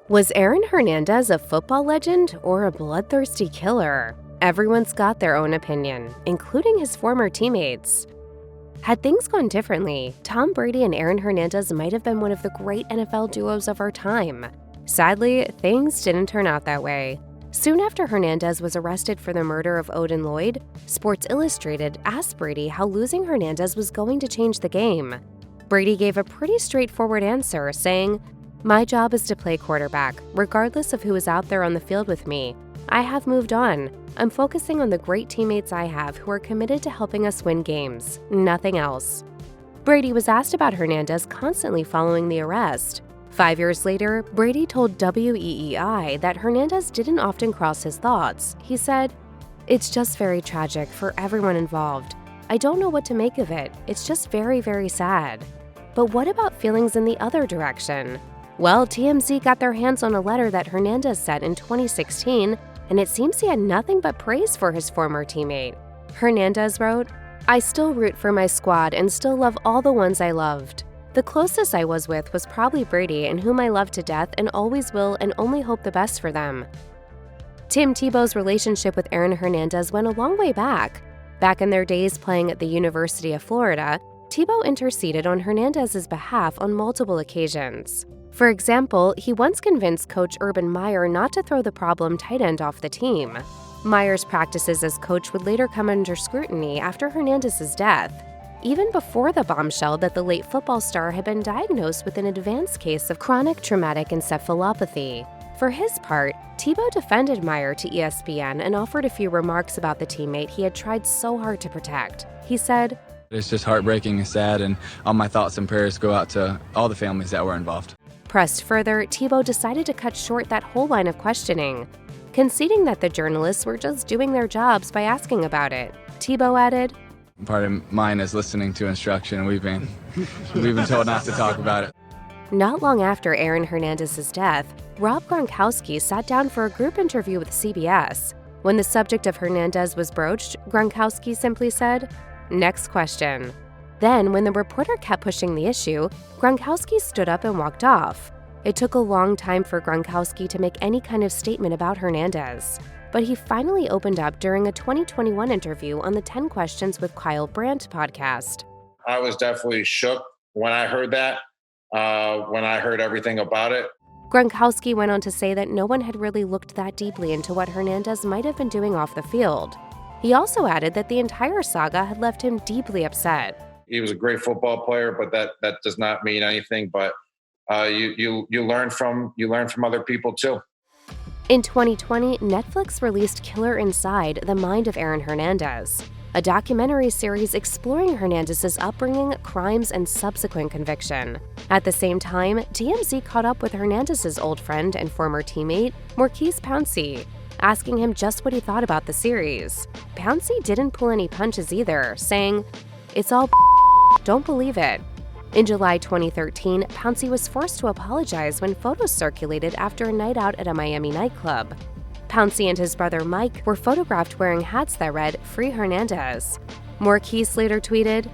Was Aaron Hernandez a football legend or a bloodthirsty killer? Everyone's got their own opinion, including his former teammates. Had things gone differently, Tom Brady and Aaron Hernandez might have been one of the great NFL duos of our time. Sadly, things didn't turn out that way. Soon after Hernandez was arrested for the murder of Odin Lloyd, Sports Illustrated asked Brady how losing Hernandez was going to change the game. Brady gave a pretty straightforward answer, saying, "My job is to play quarterback, regardless of who is out there on the field with me. I have moved on. I'm focusing on the great teammates I have who are committed to helping us win games, nothing else." Brady was asked about Hernandez constantly following the arrest. 5 years later, Brady told WEEI that Hernandez didn't often cross his thoughts. He said, "It's just very tragic for everyone involved. I don't know what to make of it. It's just very, very sad." But what about feelings in the other direction? Well, TMZ got their hands on a letter that Hernandez sent in 2016, and it seems he had nothing but praise for his former teammate. Hernandez wrote, "I still root for my squad and still love all the ones I loved. The closest I was with was probably Brady, and whom I love to death and always will and only hope the best for them." Tim Tebow's relationship with Aaron Hernandez went a long way back. Back in their days playing at the University of Florida, Tebow interceded on Hernandez's behalf on multiple occasions. For example, he once convinced coach Urban Meyer not to throw the problem tight end off the team. Meyer's practices as coach would later come under scrutiny after Hernandez's death, even before the bombshell that the late football star had been diagnosed with an advanced case of chronic traumatic encephalopathy. For his part, Tebow defended Meyer to ESPN and offered a few remarks about the teammate he had tried so hard to protect. He said, "It's just heartbreaking and sad, and all my thoughts and prayers go out to all the families that were involved." Pressed further, Tebow decided to cut short that whole line of questioning, conceding that the journalists were just doing their jobs by asking about it. Tebow added, Part of mine is listening to instruction, and we've been told not to talk about it. Not long after Aaron Hernandez's death, Rob Gronkowski sat down for a group interview with CBS. When the subject of Hernandez was broached, Gronkowski simply said, "Next question." Then, when the reporter kept pushing the issue, Gronkowski stood up and walked off. It took a long time for Gronkowski to make any kind of statement about Hernandez, but he finally opened up during a 2021 interview on the 10 Questions with Kyle Brandt podcast. I was definitely shook when I heard that, when I heard everything about it. Gronkowski went on to say that no one had really looked that deeply into what Hernandez might have been doing off the field. He also added that the entire saga had left him deeply upset. He was a great football player, but that does not mean anything. But you learn from other people too. In 2020, Netflix released Killer Inside: The Mind of Aaron Hernandez, a documentary series exploring Hernandez's upbringing, crimes, and subsequent conviction. At the same time, TMZ caught up with Hernandez's old friend and former teammate, Maurkice Pouncey, asking him just what he thought about the series. Pouncey didn't pull any punches either, saying, "It's all don't believe it." In July 2013, Pouncey was forced to apologize when photos circulated after a night out at a Miami nightclub. Pouncey and his brother Mike were photographed wearing hats that read, "Free Hernandez." Maurkice later tweeted,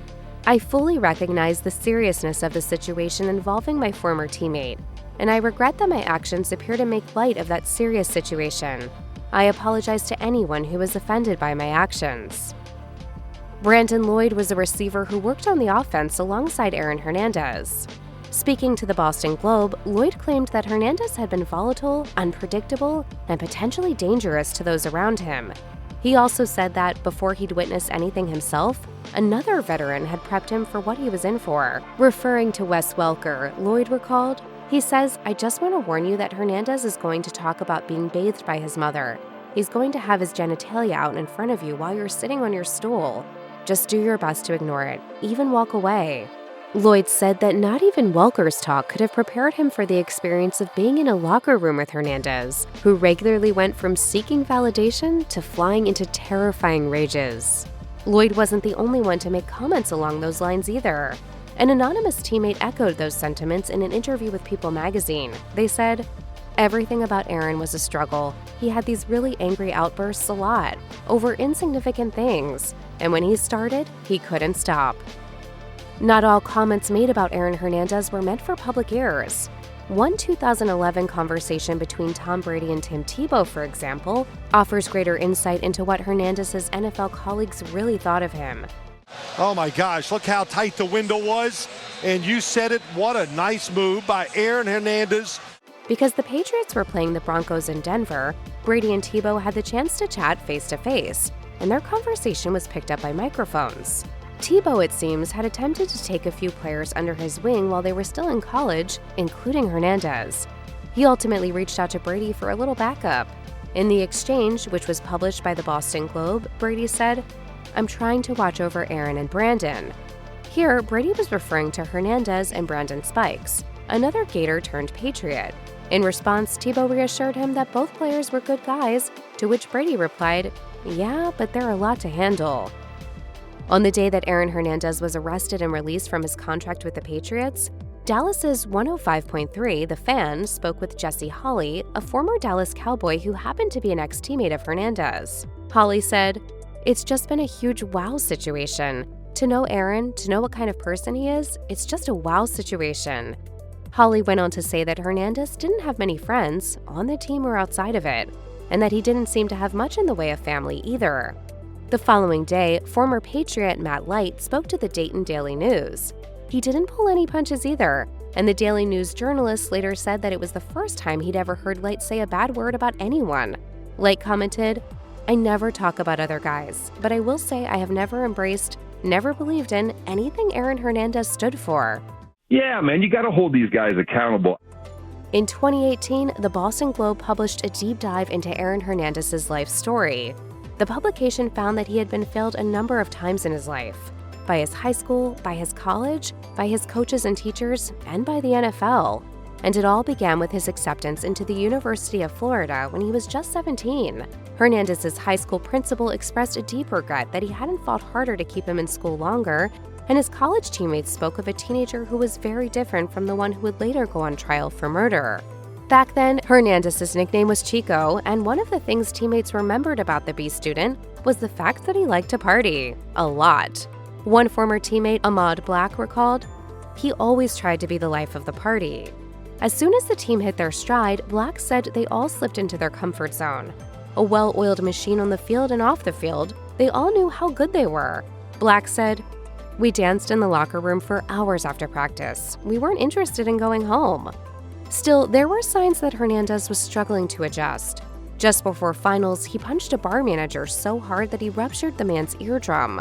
"I fully recognize the seriousness of the situation involving my former teammate, and I regret that my actions appear to make light of that serious situation. I apologize to anyone who was offended by my actions." Brandon Lloyd was a receiver who worked on the offense alongside Aaron Hernandez. Speaking to the Boston Globe, Lloyd claimed that Hernandez had been volatile, unpredictable, and potentially dangerous to those around him. He also said that before he'd witnessed anything himself, another veteran had prepped him for what he was in for. Referring to Wes Welker, Lloyd recalled, he says, "I just want to warn you that Hernandez is going to talk about being bathed by his mother. He's going to have his genitalia out in front of you while you're sitting on your stool. Just do your best to ignore it, even walk away." Lloyd said that not even Welker's talk could have prepared him for the experience of being in a locker room with Hernandez, who regularly went from seeking validation to flying into terrifying rages. Lloyd wasn't the only one to make comments along those lines either. An anonymous teammate echoed those sentiments in an interview with People magazine. They said, "Everything about Aaron was a struggle. He had these really angry outbursts a lot, over insignificant things, and when he started, he couldn't stop." Not all comments made about Aaron Hernandez were meant for public ears. One 2011 conversation between Tom Brady and Tim Tebow, for example, offers greater insight into what Hernandez's NFL colleagues really thought of him. Oh my gosh, look how tight the window was. And you said it, what a nice move by Aaron Hernandez. Because the Patriots were playing the Broncos in Denver, Brady and Tebow had the chance to chat face-to-face, and their conversation was picked up by microphones. Tebow, it seems, had attempted to take a few players under his wing while they were still in college, including Hernandez. He ultimately reached out to Brady for a little backup. In the exchange, which was published by the Boston Globe, Brady said, "I'm trying to watch over Aaron and Brandon." Here, Brady was referring to Hernandez and Brandon Spikes, another Gator turned Patriot. In response, Tebow reassured him that both players were good guys, to which Brady replied, "Yeah, but they're a lot to handle." On the day that Aaron Hernandez was arrested and released from his contract with the Patriots, Dallas's 105.3 The Fan spoke with Jesse Holley, a former Dallas Cowboy who happened to be an ex-teammate of Hernandez. Holley said, "It's just been a huge wow situation. To know Aaron, to know what kind of person he is, it's just a wow situation." Holley went on to say that Hernandez didn't have many friends, on the team or outside of it, and that he didn't seem to have much in the way of family either. The following day, former Patriot Matt Light spoke to the Dayton Daily News. He didn't pull any punches either, and the Daily News journalist later said that it was the first time he'd ever heard Light say a bad word about anyone. Light commented, "I never talk about other guys, but I will say I have never embraced, never believed in anything Aaron Hernandez stood for." Yeah, man, you got to hold these guys accountable. In 2018, the Boston Globe published a deep dive into Aaron Hernandez's life story. The publication found that he had been failed a number of times in his life, by his high school, by his college, by his coaches and teachers, and by the NFL. And it all began with his acceptance into the University of Florida when he was just 17. Hernandez's high school principal expressed a deep regret that he hadn't fought harder to keep him in school longer, and his college teammates spoke of a teenager who was very different from the one who would later go on trial for murder. Back then, Hernandez's nickname was Chico, and one of the things teammates remembered about the B student was the fact that he liked to party. A lot. One former teammate, Ahmad Black, recalled, "He always tried to be the life of the party." As soon as the team hit their stride, Black said they all slipped into their comfort zone. A well-oiled machine on the field and off the field, they all knew how good they were. Black said, "We danced in the locker room for hours after practice. We weren't interested in going home." Still, there were signs that Hernandez was struggling to adjust. Just before finals, he punched a bar manager so hard that he ruptured the man's eardrum.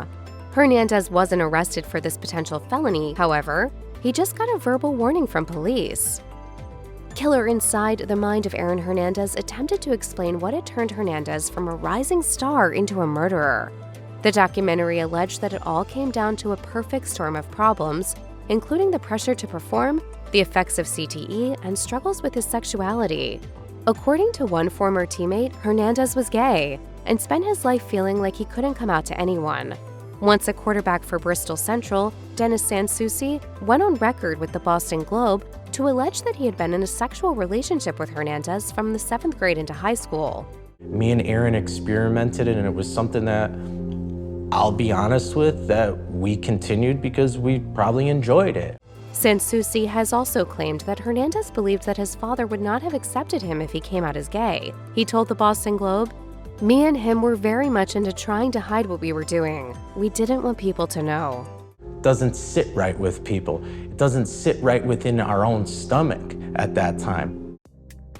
Hernandez wasn't arrested for this potential felony, however. He just got a verbal warning from police. Killer Inside the Mind of Aaron Hernandez attempted to explain what had turned Hernandez from a rising star into a murderer. The documentary alleged that it all came down to a perfect storm of problems, including the pressure to perform, the effects of CTE, and struggles with his sexuality. According to one former teammate, Hernandez was gay and spent his life feeling like he couldn't come out to anyone. Once a quarterback for Bristol Central, Dennis Sansucci went on record with the Boston Globe to allege that he had been in a sexual relationship with Hernandez from the 7th grade into high school. Me and Aaron experimented, and it was something that, I'll be honest with, that we continued because we probably enjoyed it. Sansucci has also claimed that Hernandez believed that his father would not have accepted him if he came out as gay. He told the Boston Globe, "Me and him were very much into trying to hide what we were doing. We didn't want people to know." Doesn't sit right with people. It doesn't sit right within our own stomach at that time.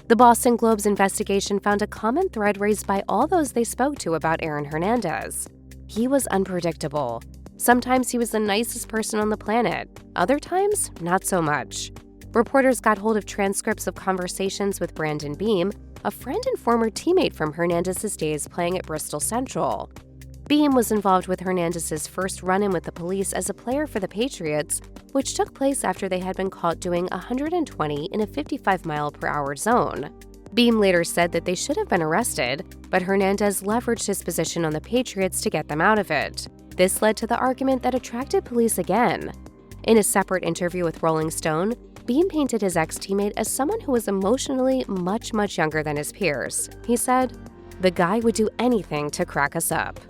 The Boston Globe's investigation found a common thread raised by all those they spoke to about Aaron Hernandez. He was unpredictable. Sometimes he was the nicest person on the planet. Other times, not so much. Reporters got hold of transcripts of conversations with Brandon Beam, a friend and former teammate from Hernandez's days playing at Bristol Central. Beam was involved with Hernandez's first run-in with the police as a player for the Patriots, which took place after they had been caught doing 120 in a 55-mile-per-hour zone. Beam later said that they should have been arrested, but Hernandez leveraged his position on the Patriots to get them out of it. This led to the argument that attracted police again. In a separate interview with Rolling Stone, Beam painted his ex-teammate as someone who was emotionally much younger than his peers. He said, "The guy would do anything to crack us up."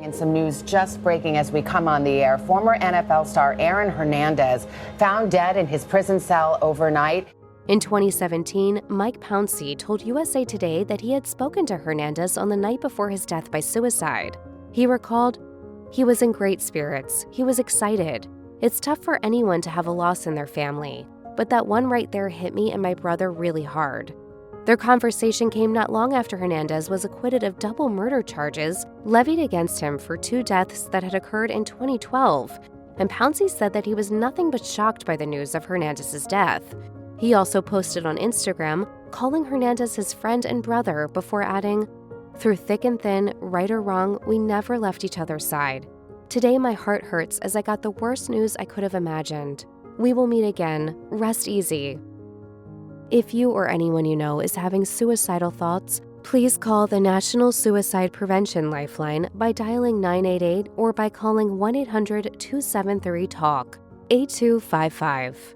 And some news just breaking as we come on the air. Former NFL star Aaron Hernandez found dead in his prison cell overnight. In 2017, Maurkice Pouncey told USA Today that he had spoken to Hernandez on the night before his death by suicide. He recalled, "He was in great spirits. He was excited. It's tough for anyone to have a loss in their family, but that one right there hit me and my brother really hard." Their conversation came not long after Hernandez was acquitted of double murder charges levied against him for 2 deaths that had occurred in 2012, and Pouncey said that he was nothing but shocked by the news of Hernandez's death. He also posted on Instagram, calling Hernandez his friend and brother before adding, "Through thick and thin, right or wrong, we never left each other's side. Today my heart hurts as I got the worst news I could have imagined. We will meet again. Rest easy." If you or anyone you know is having suicidal thoughts, please call the National Suicide Prevention Lifeline by dialing 988 or by calling 1-800-273-TALK, 8255.